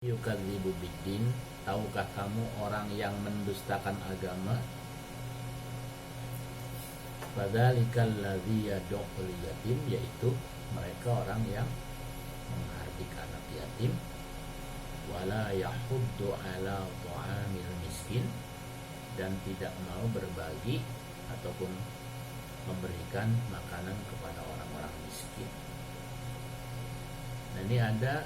Yukadzibu biddin, tahukah kamu orang yang mendustakan agama? Fadzalikal ladzi yad'ul yatim, yaitu mereka orang yang menghardik anak yatim, wala yahuddu ala ta'amil miskin, dan tidak mau berbagi ataupun memberikan makanan kepada orang-orang miskin. Nah, ini ada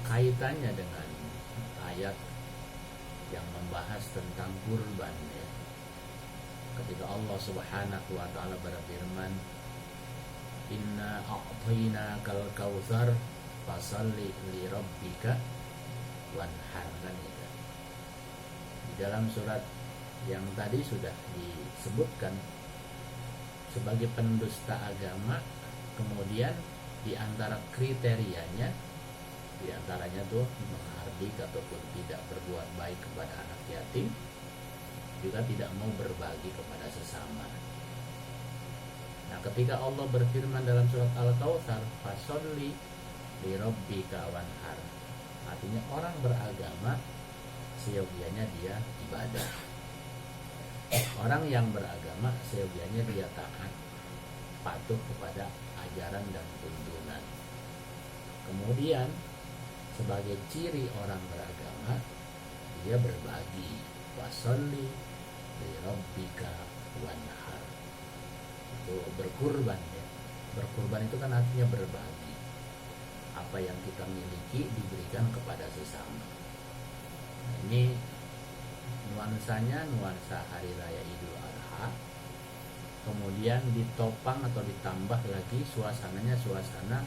kaitannya dengan ayat yang membahas tentang kurban, ya. Ketika Allah Subhanahu wa taala berfirman, "Inna a'tainakal kautsar fasalli li rabbika wanhar." Di dalam surat yang tadi sudah disebutkan sebagai pendusta agama, kemudian di antara kriterianya, di antaranya tuh menghardik ataupun tidak berbuat baik kepada anak yatim, juga tidak mau berbagi kepada sesama. Nah, ketika Allah berfirman dalam surat Al-Kautsar, "Fasholli li rabbika wanhar", artinya orang beragama seyogianya dia ibadah. Orang yang beragama seyogianya dia taat, patuh kepada ajaran dan tuntunan. Kemudian sebagai ciri orang beragama, dia berbagi. Washolli li rabbika wanhar, itu berkurban, ya. Berkurban itu kan artinya berbagi. Apa yang kita miliki diberikan kepada sesama. Nah, ini nuansanya nuansa hari raya Idul Adha. Kemudian ditopang atau ditambah lagi suasananya suasana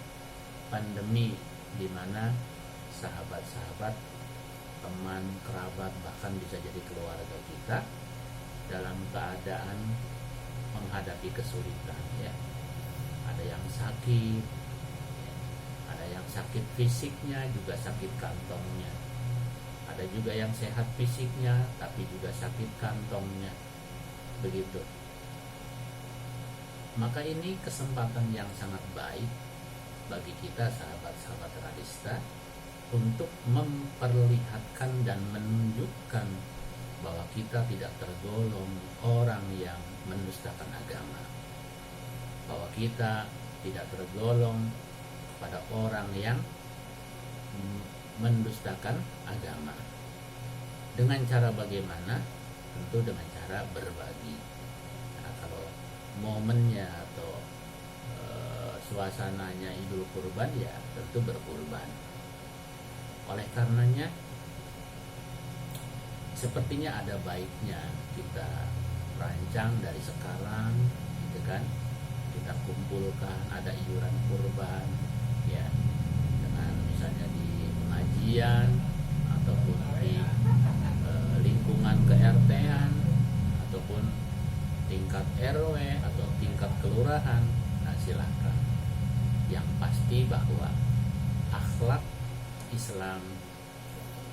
pandemi, di mana sahabat-sahabat, teman, kerabat, bahkan bisa jadi keluarga kita dalam keadaan menghadapi kesulitan, ya. Ada yang sakit, ada yang sakit fisiknya, juga sakit kantongnya. Ada juga yang sehat fisiknya tapi juga sakit kantongnya. Begitu. Maka ini kesempatan yang sangat baik bagi kita sahabat-sahabat Radista untuk memperlihatkan dan menunjukkan bahwa kita tidak tergolong orang yang mendustakan agama, bahwa kita tidak tergolong pada orang yang mendustakan agama. Dengan cara bagaimana? Tentu dengan cara berbagi. Nah, kalau momennya atau suasananya Idul Kurban, ya tentu berkurban. Oleh karenanya, sepertinya ada baiknya kita rancang dari sekarang, gitu kan? Kita kumpulkan, ada iuran kurban, ya, dengan misalnya di pengajian ataupun di lingkungan ke-RT-an ataupun tingkat RW atau tingkat kelurahan. Nah, silakan. Yang pasti bahwa akhlak Islam,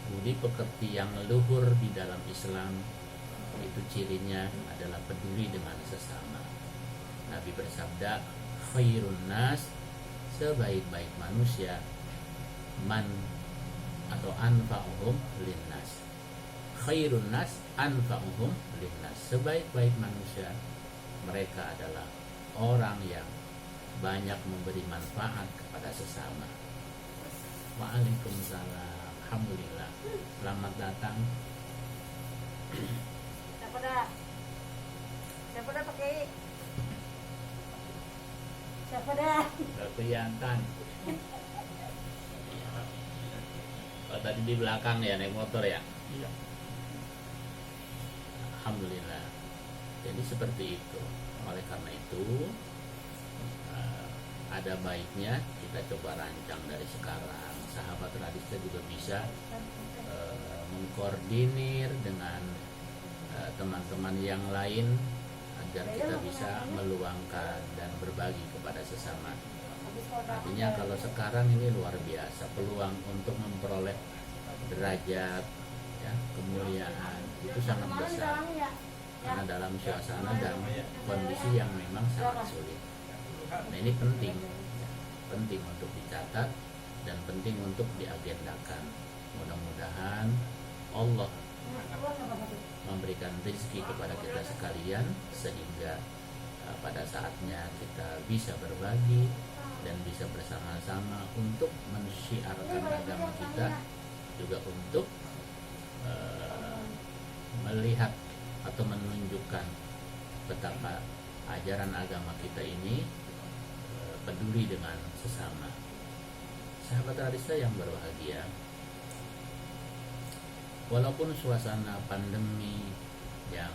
budi pekerti yang luhur di dalam Islam, itu cirinya adalah peduli dengan sesama. Nabi bersabda, "Khairun nas", sebaik-baik manusia, man atau anfa'uhum linnas. Khairun nas anfa'uhum linnas, sebaik-baik manusia mereka adalah orang yang banyak memberi manfaat kepada sesama. Waalaikumsalam. Alhamdulillah. Selamat datang. Siapa dah pakai? Siapa dah? Kelihatan. Oh, tadi di belakang ya, naik motor ya? Iya. Alhamdulillah. Jadi seperti itu. Oleh karena itu, ada baiknya kita coba rancang dari sekarang. Sahabat Radista juga bisa mengkoordinir dengan teman-teman yang lain agar kita bisa meluangkan dan berbagi kepada sesama. Artinya kalau sekarang ini luar biasa peluang untuk memperoleh derajat, ya, kemuliaan itu sangat besar, karena dalam suasana dan kondisi yang memang sangat sulit. Nah ini penting untuk dicatat dan penting untuk diagendakan. Mudah-mudahan Allah memberikan rezeki kepada kita sekalian sehingga pada saatnya kita bisa berbagi dan bisa bersama-sama untuk mensyiarkan agama kita, juga untuk melihat atau menunjukkan betapa ajaran agama kita ini peduli dengan sesama. Sahabat Arista yang berbahagia, walaupun suasana pandemi yang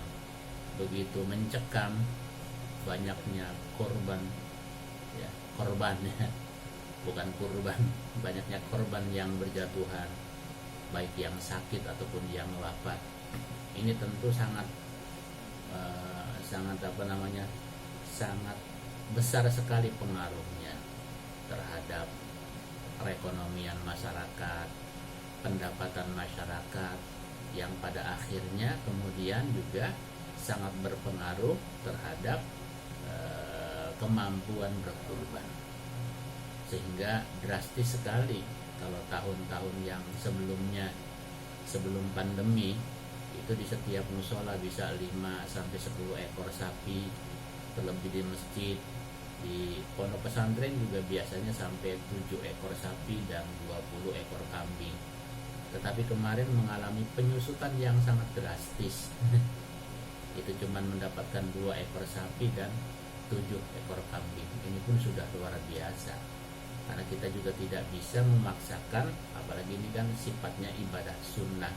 begitu mencekam, banyaknya korban bukan kurban, banyaknya korban yang berjatuhan, baik yang sakit ataupun yang wafat, ini tentu sangat sangat besar sekali pengaruhnya terhadap perekonomian masyarakat, pendapatan masyarakat, yang pada akhirnya kemudian juga sangat berpengaruh terhadap kemampuan berkurban. Sehingga drastis sekali kalau tahun-tahun yang sebelum pandemi itu di setiap musola bisa 5-10 ekor sapi, terlebih di masjid. Di pondok pesantren juga biasanya sampai 7 ekor sapi dan 20 ekor kambing. Tetapi kemarin mengalami penyusutan yang sangat drastis. Itu cuma mendapatkan 2 ekor sapi dan 7 ekor kambing. Ini pun sudah luar biasa. Karena kita juga tidak bisa memaksakan, apalagi ini kan sifatnya ibadah sunnah,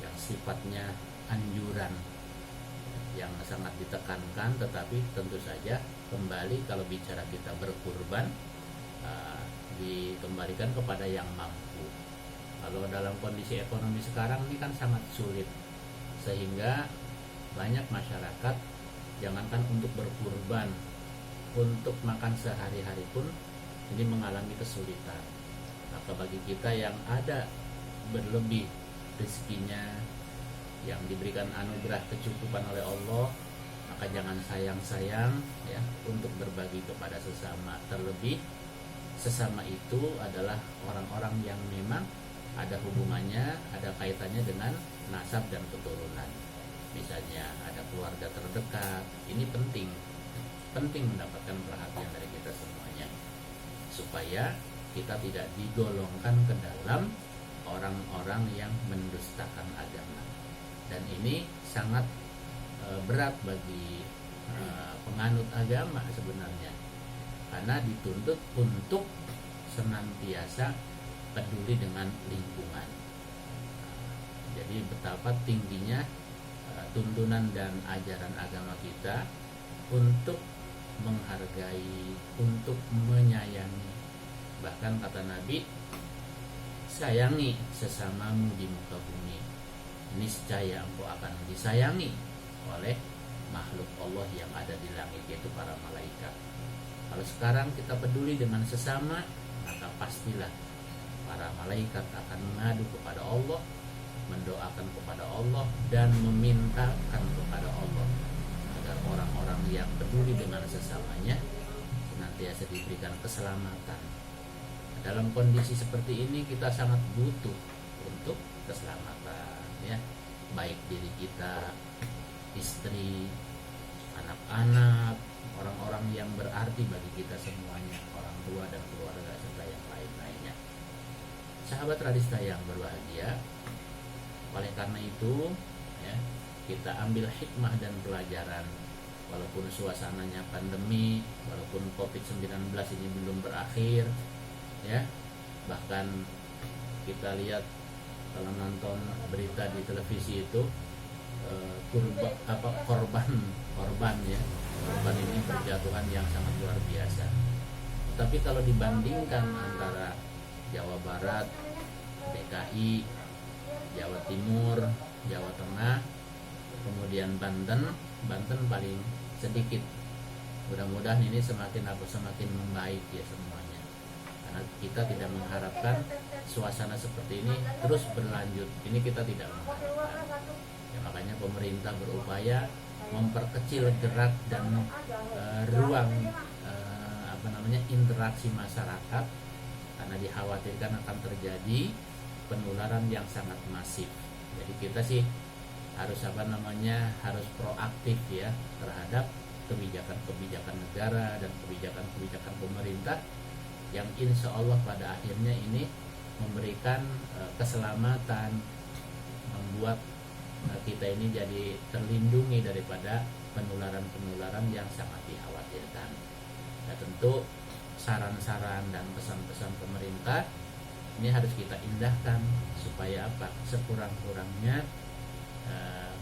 yang sifatnya anjuran, yang sangat ditekankan. Tetapi tentu saja kembali kalau bicara kita berkurban, dikembalikan kepada yang mampu. Kalau dalam kondisi ekonomi sekarang ini kan sangat sulit, sehingga banyak masyarakat jangankan untuk berkurban, untuk makan sehari-hari pun ini mengalami kesulitan. Maka bagi kita yang ada berlebih rezekinya, yang diberikan anugerah kecukupan oleh Allah, maka jangan sayang-sayang ya untuk berbagi kepada sesama. Terlebih sesama itu adalah orang-orang yang memang ada hubungannya, ada kaitannya dengan nasab dan keturunan. Misalnya ada keluarga terdekat, ini penting mendapatkan perhatian dari kita semuanya, supaya kita tidak digolongkan ke dalam orang-orang yang mendustakan agama. Dan ini sangat berat bagi penganut agama sebenarnya, karena dituntut untuk senantiasa peduli dengan lingkungan. Jadi betapa tingginya tuntunan dan ajaran agama kita untuk menghargai, untuk menyayangi. Bahkan kata Nabi, sayangi sesamamu di muka bumi, niscaya engkau akan disayangi oleh makhluk Allah yang ada di langit, yaitu para malaikat. Kalau sekarang kita peduli dengan sesama, maka pastilah para malaikat akan mengadu kepada Allah, mendoakan kepada Allah, dan memintakan kepada Allah agar orang-orang yang peduli dengan sesamanya senantiasa diberikan keselamatan. Dalam kondisi seperti ini kita sangat butuh untuk keselamatan, ya, baik diri kita, istri, anak-anak, orang-orang yang berarti bagi kita semuanya, orang tua dan keluarga serta yang lain-lainnya. Sahabat Radista yang berbahagia, oleh karena itu ya, kita ambil hikmah dan pelajaran. Walaupun suasananya pandemi, walaupun COVID-19 ini belum berakhir, ya, bahkan kita lihat kalau nonton berita di televisi itu korban ini berjatuhan yang sangat luar biasa. Tapi kalau dibandingkan antara Jawa Barat, DKI, Jawa Timur, Jawa Tengah, kemudian Banten paling sedikit. Mudah-mudahan ini semakin membaik ya semuanya. Karena kita tidak mengharapkan suasana seperti ini terus berlanjut. Ini kita tidak mengharapkan. Ya, makanya pemerintah berupaya memperkecil gerak dan ruang interaksi masyarakat, karena dikhawatirkan akan terjadi penularan yang sangat masif. Jadi kita sih harus harus proaktif ya terhadap kebijakan-kebijakan negara dan kebijakan-kebijakan pemerintah yang insya Allah pada akhirnya ini memberikan keselamatan, membuat kita ini jadi terlindungi daripada penularan-penularan yang sangat dikhawatirkan. Ya tentu saran-saran dan pesan-pesan pemerintah ini harus kita indahkan supaya apa? Sekurang-kurangnya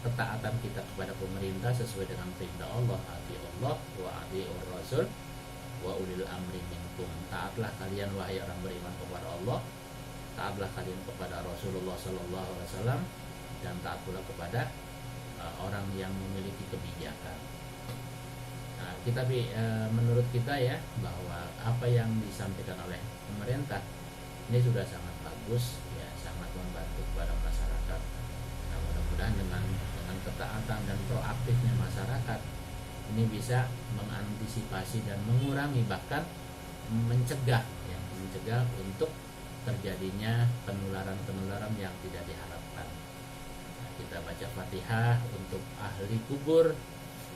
ketaatan kita kepada pemerintah sesuai dengan perintah Allah, ati Allah wa atiur rasul wa ulil amri minkum. Taatlah kalian wahai orang beriman kepada Allah, taatlah kalian kepada Rasulullah sallallahu alaihi wasallam, dan taat pula kepada orang yang memiliki kebijakan. Nah, menurut kita ya bahwa apa yang disampaikan oleh pemerintah ini sudah sangat bagus ya, sangat membantu kepada masyarakat. Nah, mudah-mudahan dengan ketaatan dan proaktifnya masyarakat ini bisa mengantisipasi dan mengurangi, bahkan mencegah untuk terjadinya penularan-penularan yang tidak diharapkan. Nah, kita baca Fatihah untuk ahli kubur,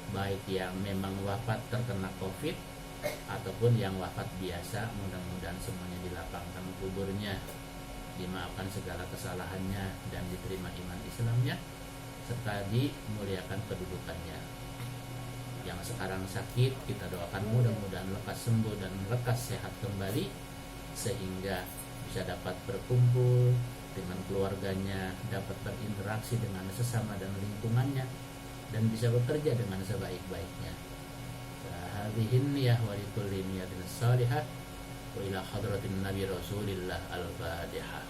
baik yang memang wafat terkena COVID ataupun yang wafat biasa. Mudah-mudahan semuanya dilapangkan kuburnya, dimaafkan segala kesalahannya, dan diterima iman Islamnya, serta dimuliakan kedudukannya. Yang sekarang sakit, kita doakan mudah-mudahan lekas sembuh dan lekas sehat kembali, sehingga bisa dapat berkumpul dengan keluarganya, dapat berinteraksi dengan sesama dan lingkungannya, dan bisa bekerja dengan sebaik-baiknya. Hadihin niyah wa likulli niyatin salihah wa ila hadratin Nabi Rasulillah al-Fatihah.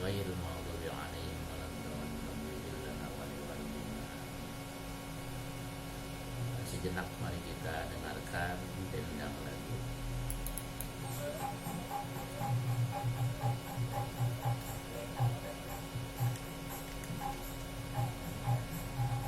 Ghairil maghdubi 'alaihim waladdallin. Sejenak mari kita dengarkan dendang